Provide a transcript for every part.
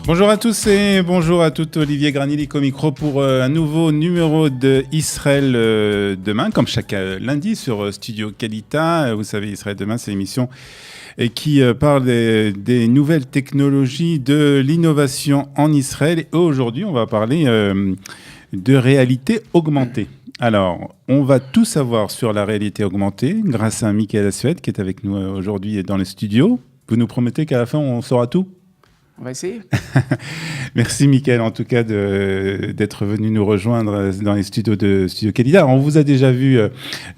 Bonjour à tous et bonjour à toutes. Olivier Granilic au micro pour un nouveau numéro de Israël Demain, comme chaque lundi sur Studio Kalita. Vous savez, Israël Demain, c'est l'émission qui parle des nouvelles technologies, de l'innovation en Israël. Et aujourd'hui, on va parler de réalité augmentée. Alors, on va tout savoir sur la réalité augmentée grâce à Michael Assuet qui est avec nous aujourd'hui dans le studio. Vous nous promettez qu'à la fin, on saura tout ? On va essayer. Merci Michael en tout cas d'être venu nous rejoindre dans les studios de Studio Kalita. On vous a déjà vu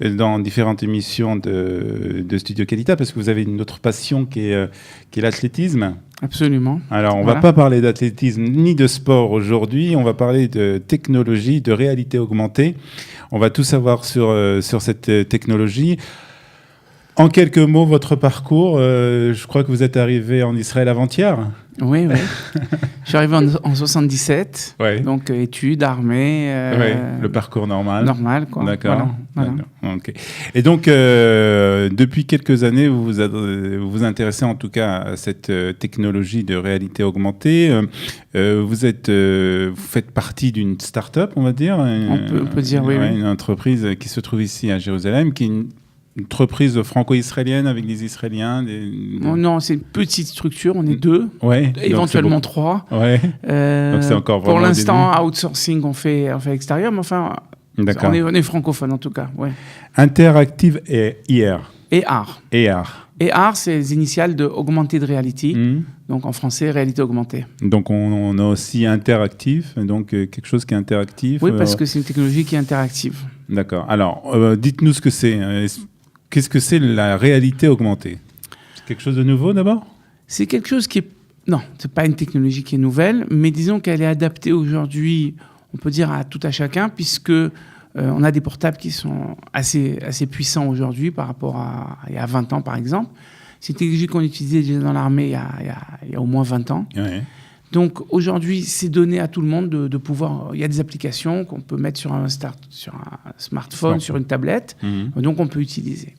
dans différentes émissions de Studio Kalita parce que vous avez une autre passion qui est l'athlétisme. Absolument. Alors on ne va pas parler d'athlétisme ni de sport aujourd'hui, on va parler de technologie, de réalité augmentée. On va tout savoir sur cette technologie. En quelques mots, votre parcours, je crois que vous êtes arrivé en Israël avant-hier. Oui. Je suis arrivé en 77, ouais. Donc études, armée. Le parcours normal. Normal, quoi. D'accord. Voilà. Okay. Et donc, depuis quelques années, vous vous intéressez en tout cas à cette technologie de réalité augmentée. Vous faites partie d'une start-up, on va dire. On peut dire, oui. Une entreprise qui se trouve ici à Jérusalem, qui est une entreprise franco-israélienne avec des Israéliens Non, c'est une petite structure, on est deux, éventuellement trois. Ouais. Donc c'est encore vraiment pour l'instant, outsourcing, on fait extérieur, mais enfin, on est francophone en tout cas. Ouais. Interactive et IR. Et AR. Et AR, c'est les initiales de Augmented Reality, donc en français, réalité augmentée. Donc on a aussi interactif, donc quelque chose qui est interactif. Oui, parce que c'est une technologie qui est interactive. D'accord. Alors, dites-nous ce que c'est. Qu'est-ce que c'est la réalité augmentée ? C'est quelque chose de nouveau d'abord ? C'est quelque chose qui est... Non, ce n'est pas une technologie qui est nouvelle, mais disons qu'elle est adaptée aujourd'hui, on peut dire à tout à chacun, puisque on a des portables qui sont assez puissants aujourd'hui par rapport à il y a 20 ans, par exemple. C'est une technologie qu'on utilisait déjà dans l'armée il y a au moins 20 ans. Ouais. Donc aujourd'hui, c'est donné à tout le monde de pouvoir... Il y a des applications qu'on peut mettre sur un smartphone, sur une tablette, donc on peut utiliser.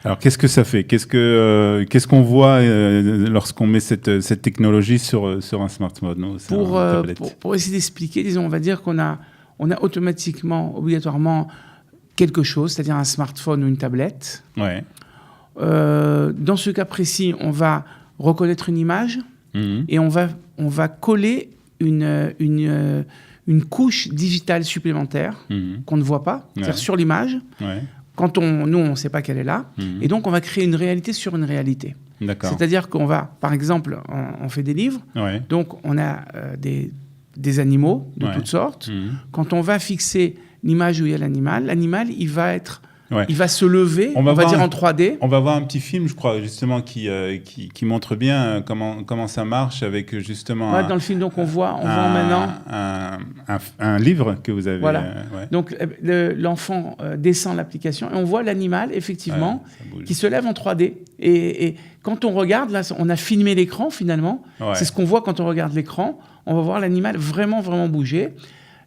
Alors, qu'est-ce que ça fait ? Qu'est-ce qu'on voit lorsqu'on met cette technologie sur un smartphone ou sur une tablette ? Pour essayer d'expliquer, disons, on va dire qu'on a automatiquement, obligatoirement, quelque chose, c'est-à-dire un smartphone ou une tablette. Ouais. Dans ce cas précis, on va reconnaître une image et on va coller une couche digitale supplémentaire qu'on ne voit pas, c'est-à-dire sur l'image. Ouais. Quand nous, on ne sait pas qu'elle est là. Et donc, on va créer une réalité sur une réalité. D'accord. C'est-à-dire qu'on va, par exemple, on fait des livres. Ouais. Donc, on a des animaux de toutes sortes. Quand on va fixer l'image où il y a l'animal, il va être... Ouais. Il va se lever, on va dire en 3D. On va voir un petit film, je crois, justement, qui montre bien comment ça marche avec justement... Ouais, dans le film, donc, on voit maintenant... Un livre que vous avez... Voilà. Donc, l'enfant descend l'application et on voit l'animal, effectivement, qui se lève en 3D. Et quand on regarde, là, on a filmé l'écran, finalement. Ouais. C'est ce qu'on voit quand on regarde l'écran. On va voir l'animal vraiment, vraiment bouger.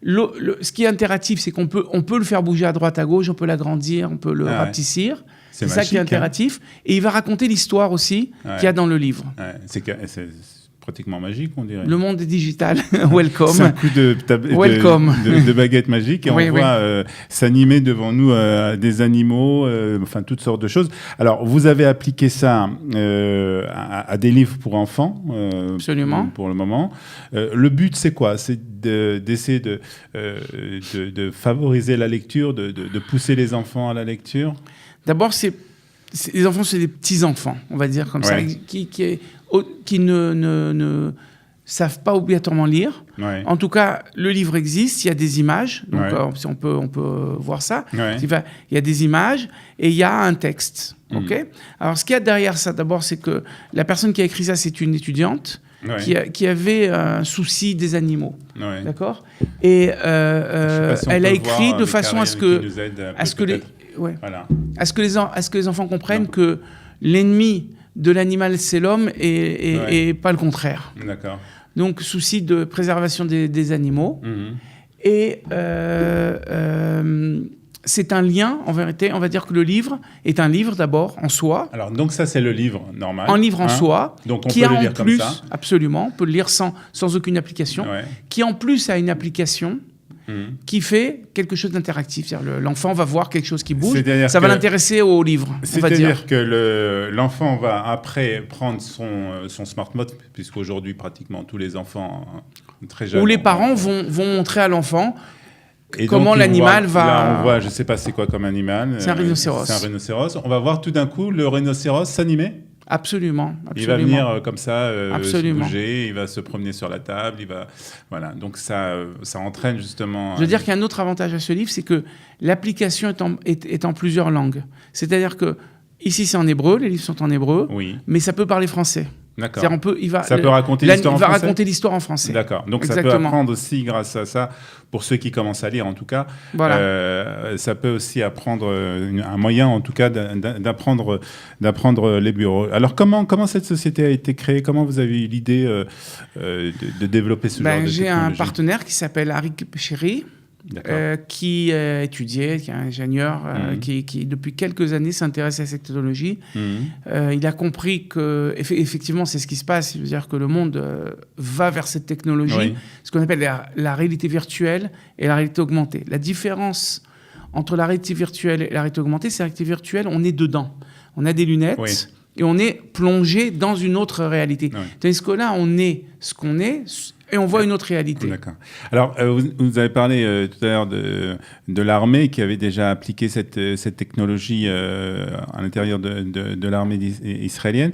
Ce qui est interactif, c'est qu'on peut le faire bouger à droite, à gauche, on peut l'agrandir, on peut le rapetissir. C'est ça qui est interactif. Et il va raconter l'histoire aussi qu'il y a dans le livre. Ouais. C'est pratiquement magique, on dirait. Le monde est digital. Welcome. C'est un coup de baguette magique et on voit s'animer devant nous des animaux, enfin toutes sortes de choses. Alors, vous avez appliqué ça à des livres pour enfants. Absolument. Pour le moment. Le but, c'est quoi ? C'est d'essayer de favoriser la lecture, de pousser les enfants à la lecture ? D'abord, les enfants, c'est des petits-enfants, on va dire comme ça, qui ne savent pas obligatoirement lire. Ouais. En tout cas, le livre existe, il y a des images, donc on peut voir ça. Ouais. Il y a des images et il y a un texte. Okay. Alors, ce qu'il y a derrière ça, d'abord, c'est que la personne qui a écrit ça, c'est une étudiante qui avait un souci des animaux. Ouais. D'accord ? Et elle a écrit de façon à ce que les enfants comprennent que l'ennemi de l'animal, c'est l'homme et pas le contraire. D'accord. Donc, souci de préservation des animaux. Et c'est un lien, en vérité. On va dire que le livre est un livre d'abord en soi. Alors, donc ça, c'est le livre normal. Un livre en soi. Donc, on peut le lire comme ça. Absolument, on peut le lire sans aucune application. Qui en plus a une application qui fait quelque chose d'interactif. C'est-à-dire l'enfant va voir quelque chose qui bouge, ça va l'intéresser au livre. C'est-à-dire que l'enfant va après prendre son smartphone, puisqu'aujourd'hui, pratiquement tous les enfants très jeunes... Ou les parents vont montrer à l'enfant comment l'animal va... Là, on voit, je ne sais pas c'est quoi comme animal. C'est un rhinocéros. C'est un rhinocéros. On va voir tout d'un coup le rhinocéros s'animer. Absolument. Il va venir comme ça, se bouger, il va se promener sur la table, voilà. Donc ça entraîne justement... Je veux dire qu'il y a un autre avantage à ce livre, c'est que l'application est en plusieurs langues. C'est-à-dire que ici c'est en hébreu, les livres sont en hébreu, mais ça peut parler français. D'accord. Ça peut raconter l'histoire en français. Il va raconter l'histoire en français. D'accord. Donc ça peut apprendre aussi grâce à ça, pour ceux qui commencent à lire en tout cas. Voilà. Ça peut aussi apprendre un moyen en tout cas d'apprendre les bureaux. Alors comment cette société a été créée? Comment vous avez eu l'idée de développer ce genre de technologie? J'ai un partenaire qui s'appelle Arik Chéri. Qui étudiait, qui est un ingénieur, qui depuis quelques années s'intéresse à cette technologie. Il a compris que effectivement c'est ce qui se passe, c'est-à-dire que le monde va vers cette technologie, ce qu'on appelle la réalité virtuelle et la réalité augmentée. La différence entre la réalité virtuelle et la réalité augmentée, c'est la réalité virtuelle, on est dedans, on a des lunettes. Et on est plongé dans une autre réalité. Tandis que là, on est ce qu'on est et on voit une autre réalité. D'accord. Alors, vous avez parlé tout à l'heure de l'armée qui avait déjà appliqué cette technologie à l'intérieur de l'armée israélienne.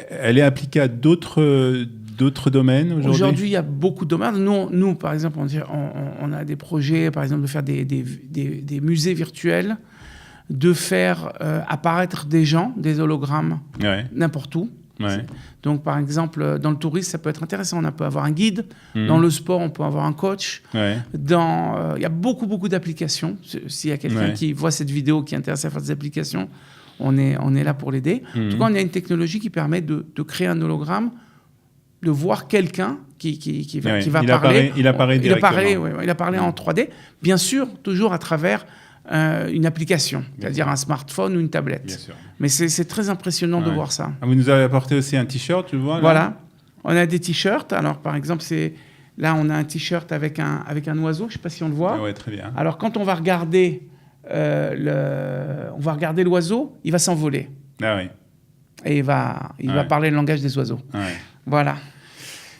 Elle est appliquée à d'autres domaines aujourd'hui? Aujourd'hui, il y a beaucoup de domaines. Nous par exemple, on a des projets, par exemple, de faire des musées virtuels, de faire apparaître des gens, des hologrammes, n'importe où. Donc, par exemple, dans le tourisme, ça peut être intéressant. On peut avoir un guide. Dans le sport, on peut avoir un coach. Il y a beaucoup d'applications. S'il y a quelqu'un qui voit cette vidéo, qui est intéressé à faire des applications, on est là pour l'aider. En tout cas, on a une technologie qui permet de créer un hologramme, de voir quelqu'un qui va parler. Il apparaît directement. Il apparaît en 3D. Bien sûr, toujours à travers une application, c'est-à-dire un smartphone ou une tablette. Bien sûr. Mais c'est très impressionnant de voir ça. Vous nous avez apporté aussi un t-shirt, tu le vois là? Voilà, on a des t-shirts. Alors par exemple, là on a un t-shirt avec un oiseau, je ne sais pas si on le voit. Oui, très bien. Alors quand on va regarder l'oiseau, il va s'envoler. Ah oui. Et il va parler le langage des oiseaux. Voilà.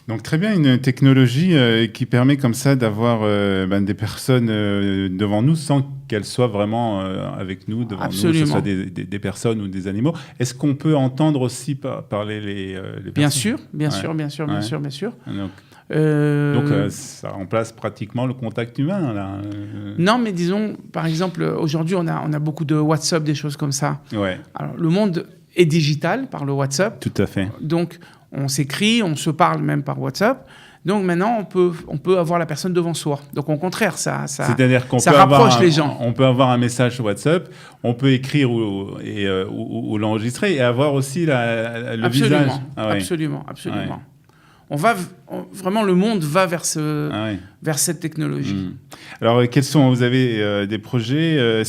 Donc très bien, une technologie qui permet comme ça d'avoir des personnes devant nous sans qu'elles soient vraiment avec nous, devant nous, que ce soit des personnes ou des animaux. Est-ce qu'on peut entendre aussi parler les personnes? Bien sûr. Donc ça remplace pratiquement le contact humain, là. Non, mais disons, par exemple, aujourd'hui, on a beaucoup de WhatsApp, des choses comme ça. Alors, le monde est digital par le WhatsApp. Tout à fait. Donc, on s'écrit, on se parle même par WhatsApp. Donc maintenant, on peut avoir la personne devant soi. Donc au contraire, c'est-à-dire qu'on ça rapproche les gens. On peut avoir un message sur WhatsApp, on peut écrire ou l'enregistrer et avoir aussi le visage. Absolument. Vraiment, le monde va vers cette technologie. Alors, vous avez des projets?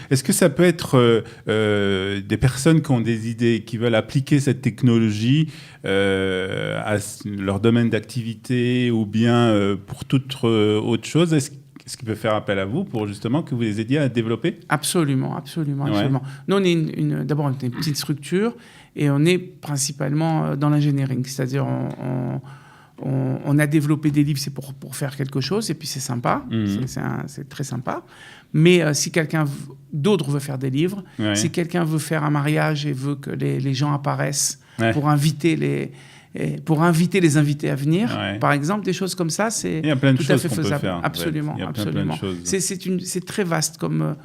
Est-ce que ça peut être des personnes qui ont des idées, qui veulent appliquer cette technologie à leur domaine d'activité ou bien pour toute autre chose? Est-ce qu'ils peuvent faire appel à vous pour justement que vous les aidiez à développer? Absolument. Nous, on est d'abord une petite structure et on est principalement dans l'engineering, c'est-à-dire on a développé des livres, c'est pour faire quelque chose, et puis c'est sympa, c'est très sympa. Mais si quelqu'un d'autre veut faire des livres, si quelqu'un veut faire un mariage et veut que les gens apparaissent pour inviter les invités à venir, par exemple, des choses comme ça, c'est tout à fait faisable. Absolument. C'est très vaste comme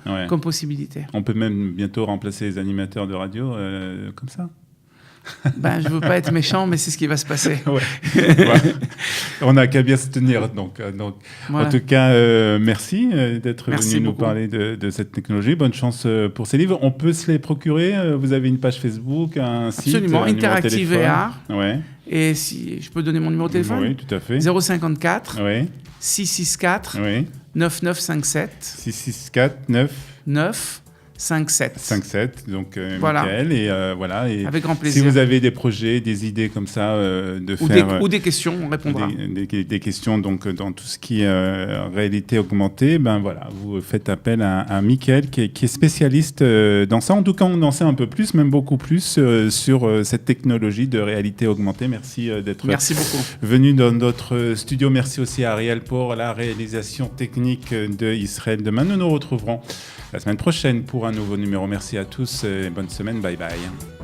possibilité. On peut même bientôt remplacer les animateurs de radio comme ça. Je ne veux pas être méchant, mais c'est ce qui va se passer. On n'a qu'à bien se tenir. Donc voilà. En tout cas, merci d'être venu nous parler de cette technologie. Bonne chance pour ces livres. On peut se les procurer. Vous avez une page Facebook, un site, absolument, un Interactive VR. Ouais. Et si je peux donner mon numéro de téléphone? Oui, tout à fait. 054 664 9957. 664 9 9 57. 57, donc voilà. Michael, et voilà. Et avec grand plaisir. Si vous avez des projets, des idées comme ça, ou des questions, on répondra. Des questions, donc dans tout ce qui est réalité augmentée, ben voilà, vous faites appel à Michael qui est spécialiste dans ça. En tout cas, on en sait un peu plus, même beaucoup plus sur cette technologie de réalité augmentée. Merci d'être venu dans notre studio. Merci aussi à Ariel pour la réalisation technique de Israël Demain. Nous nous retrouverons la semaine prochaine pour un nouveau numéro. Merci à tous et bonne semaine. Bye bye.